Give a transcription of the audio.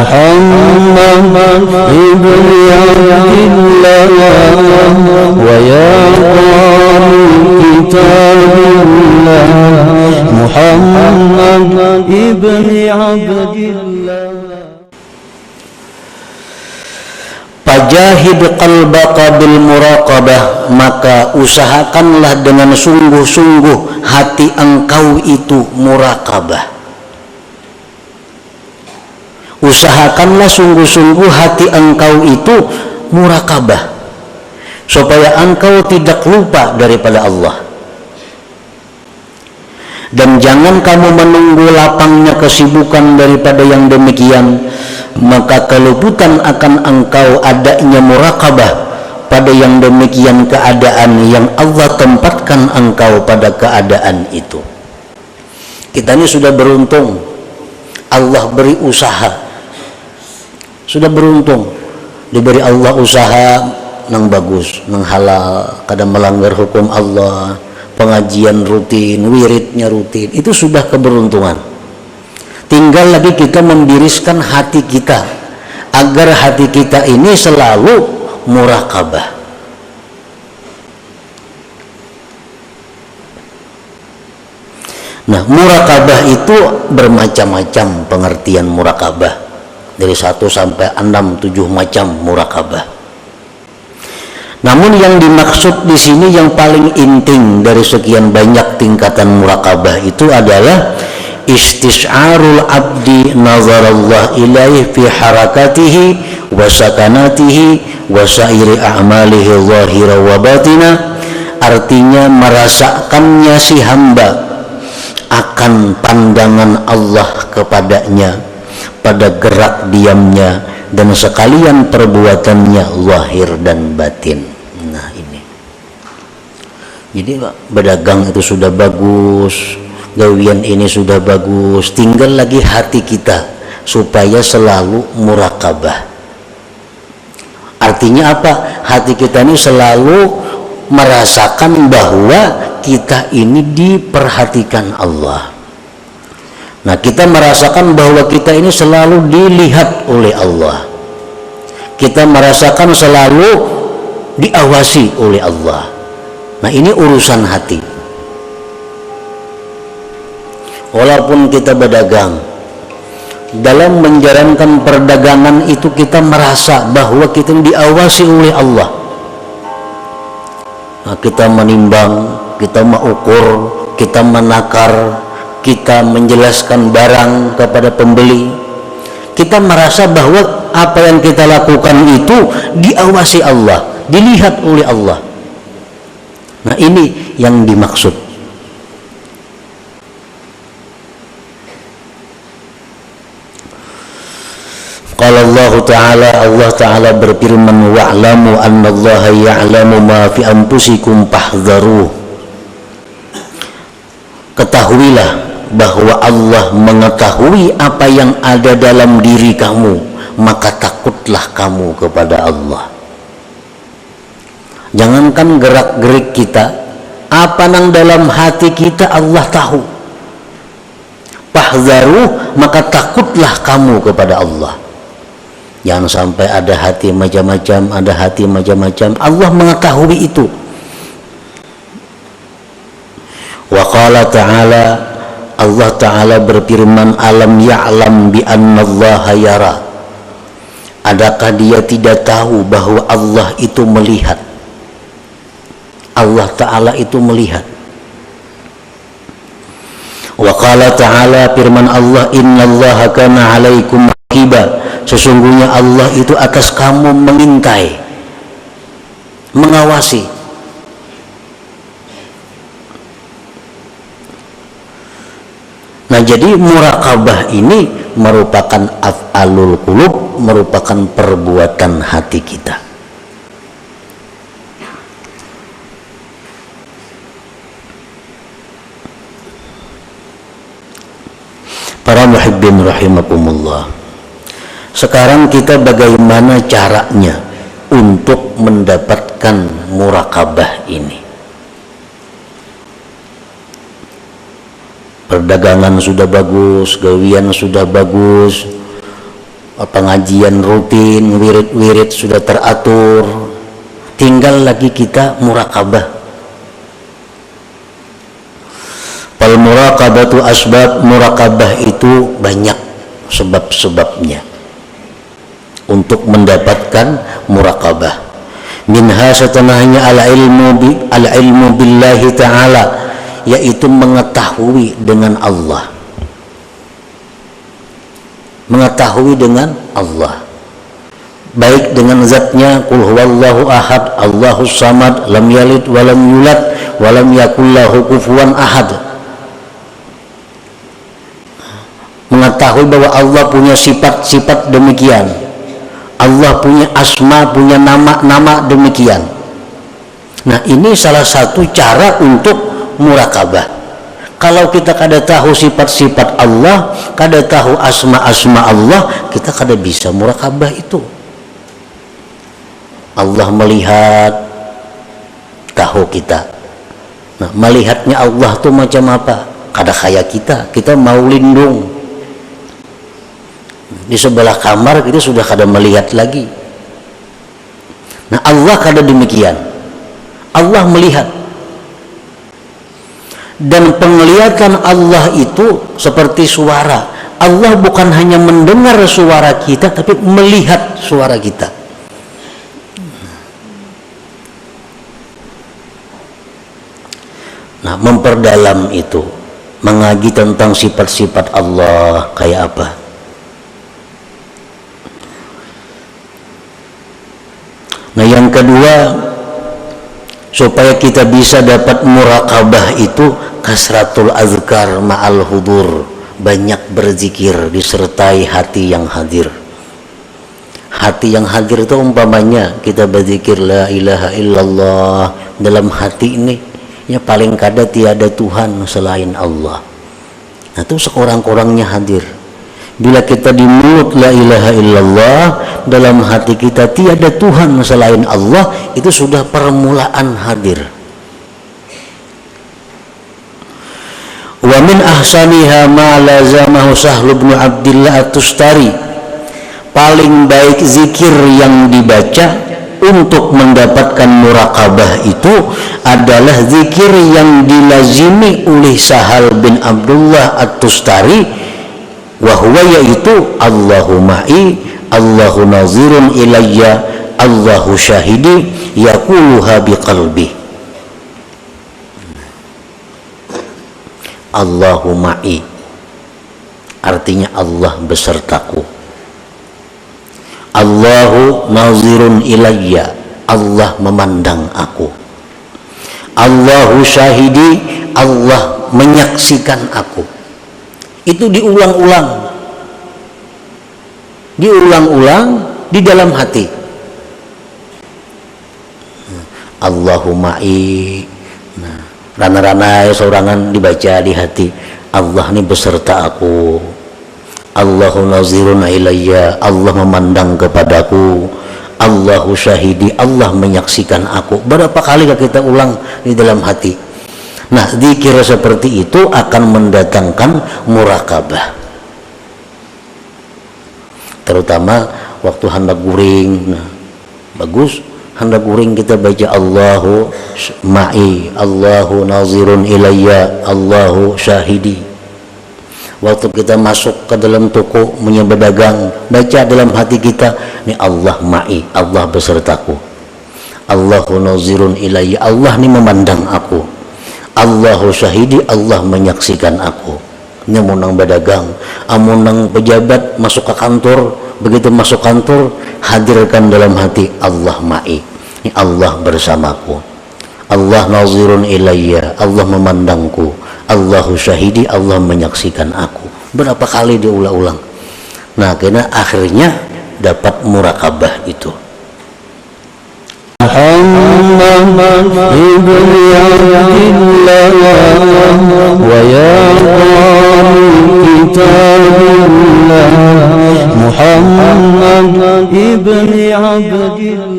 محمد ابن عبد الله ويا قارئ كتاب الله محمد ابن عبد الله. Fajahid qalbaka bil muraqabah, maka usahakanlah dengan sungguh-sungguh hati engkau itu muraqabah. Usahakanlah sungguh-sungguh hati engkau itu muraqabah, supaya engkau tidak lupa daripada Allah. Dan jangan kamu menunggu lapangnya kesibukan daripada yang demikian, maka keluputan akan engkau adanya muraqabah pada yang demikian keadaan yang Allah tempatkan engkau pada keadaan itu. Kita ini sudah beruntung, Allah beri usaha, sudah beruntung diberi Allah usaha nang bagus, nang halal, kadang melanggar hukum Allah, pengajian rutin, wiridnya rutin, itu sudah keberuntungan. Tinggal lagi kita membiriskan hati kita agar hati kita ini selalu muraqabah. Nah, muraqabah itu bermacam-macam pengertian muraqabah, dari 1 sampai 6, 7 macam muraqabah. Namun yang dimaksud di sini yang paling inti dari sekian banyak tingkatan muraqabah itu adalah istis'arul abdi nazarallah ilaih fi harakatihi wa sakanatihi wa sairi a'malihi zahira wa batina. Artinya merasakannya si hamba akan pandangan Allah kepadanya pada gerak diamnya dan sekalian perbuatannya zahir dan batin. Nah ini, jadi berdagang itu sudah bagus, gawian ini sudah bagus, tinggal lagi hati kita supaya selalu muraqabah. Artinya apa? Hati kita ini selalu merasakan bahwa kita ini diperhatikan Allah. Nah, kita merasakan bahwa kita ini selalu dilihat oleh Allah, kita merasakan selalu diawasi oleh Allah. Nah, ini urusan hati. Walaupun kita berdagang, dalam menjalankan perdagangan itu kita merasa bahwa kita diawasi oleh Allah. Nah, kita menimbang, kita mengukur, kita menakar, kita menjelaskan barang kepada pembeli. Kita merasa bahwa apa yang kita lakukan itu diawasi Allah, dilihat oleh Allah. Nah, ini yang dimaksud. Qala Allah Ta'ala berfirman, wa'lamu annallaha ya'lamu ma fi anfusikum fahdharuh. Ketahuilah bahwa Allah mengetahui apa yang ada dalam diri kamu, maka takutlah kamu kepada Allah. Jangankan gerak-gerik kita, apa yang dalam hati kita Allah tahu. Fahdharuh, maka takutlah kamu kepada Allah. Jangan sampai ada hati macam-macam, ada hati macam-macam. Allah mengetahui itu. Wa qala ta'ala, Allah Ta'ala berfirman, alam ya'lam bi annallaha yara. Adakah dia tidak tahu bahwa Allah itu melihat? Allah Ta'ala itu melihat. Wa qala ta'ala, firman Allah, innallaha kana 'alaikum raqiba. Sesungguhnya Allah itu atas kamu mengintai, mengawasi. Nah, jadi muraqabah ini merupakan af'alul qulub, merupakan perbuatan hati kita. Para muhibbin rahimakumullah, sekarang kita bagaimana caranya untuk mendapatkan muraqabah ini? Perdagangan sudah bagus, gawian sudah bagus, pengajian rutin, wirid-wirid sudah teratur, tinggal lagi kita muraqabah. Fal muraqabatu asbab, muraqabah itu banyak sebab-sebabnya untuk mendapatkan muraqabah. Minha setanahnya al-ilmu billahi ta'ala, yaitu mengetahui dengan Allah, mengetahui dengan Allah, baik dengan zatnya, qul huwallahu ahad, Allahus samad, lam yalid walam yulad walam yakul lahu kufuwan ahad. Mengetahui bahwa Allah punya sifat-sifat demikian, Allah punya asma, punya nama-nama demikian. Nah, ini salah satu cara untuk muraqabah. Kalau kita kada tahu sifat-sifat Allah, kada tahu asma-asma Allah, kita kada bisa muraqabah itu. Allah melihat, tahu kita. Nah, melihatnya Allah tuh macam apa? Kada kayak kita mau lindung. Di sebelah kamar kita sudah kada melihat lagi. Nah, Allah kada demikian. Allah melihat. Dan penglihatan Allah itu seperti suara. Allah bukan hanya mendengar suara kita, tapi melihat suara kita. Nah, memperdalam itu, mengaji tentang sifat-sifat Allah kayak apa. Nah, yang kedua, supaya kita bisa dapat muraqabah itu kasratul azkar ma'al hudur, banyak berzikir disertai hati yang hadir. Hati yang hadir itu umpamanya kita berzikir la ilaha illallah, dalam hati ini ya paling kada tiada Tuhan selain Allah. Nah, itu sekurang-kurangnya hadir. Bila kita di mulut la ilaha illallah, dalam hati kita tiada Tuhan selain Allah, itu sudah permulaan hadir. Wa min ahsaniha ma lazamahu Sahl bin Abdillah At-Tustari, paling baik zikir yang dibaca untuk mendapatkan muraqabah itu adalah zikir yang dilazimi oleh Sahal bin Abdullah At-Tustari, wahwa yaitu Allahu ma'i, Allahu nazirun ilayya, Allahu syahidi, yaquluha biqalbi. Allahu ma'i artinya Allah besertaku. Allahu nazirun ilayya, Allah memandang aku. Allahu syahidi, Allah menyaksikan aku. Itu diulang-ulang di dalam hati. Allahuma'i, nah, rana-rana seorangan dibaca di hati, Allah ini beserta aku. Allahu nazirun ilayya, Allah memandang kepadaku. Allahu syahidi, Allah menyaksikan aku. Berapa kali kita ulang di dalam hati? Nah, zikir seperti itu akan mendatangkan muraqabah. Terutama waktu hendak guring. Nah, bagus hendak guring kita baca Allahu ma'i, Allahu nazirun ilayya, Allahu syahidi. Waktu kita masuk ke dalam toko punya berdagang, baca dalam hati kita, ini Allah ma'i, Allah besertaku. Allahu nazirun ilayya, Allah ini memandang aku. Allahu syahidi, Allah menyaksikan aku. Ini amunang berdagang, amunang pejabat masuk ke kantor, begitu masuk kantor hadirkan dalam hati Allah ma'i, ini Allah bersamaku. Allah nazirun ilayya, Allah memandangku. Allahu syahidi, Allah menyaksikan aku. Berapa kali diulang-ulang. Nah, karena akhirnya dapat muraqabah itu. Muhammad ibn Abdillah wa ya kitabillah, Muhammad ibn Abdillah.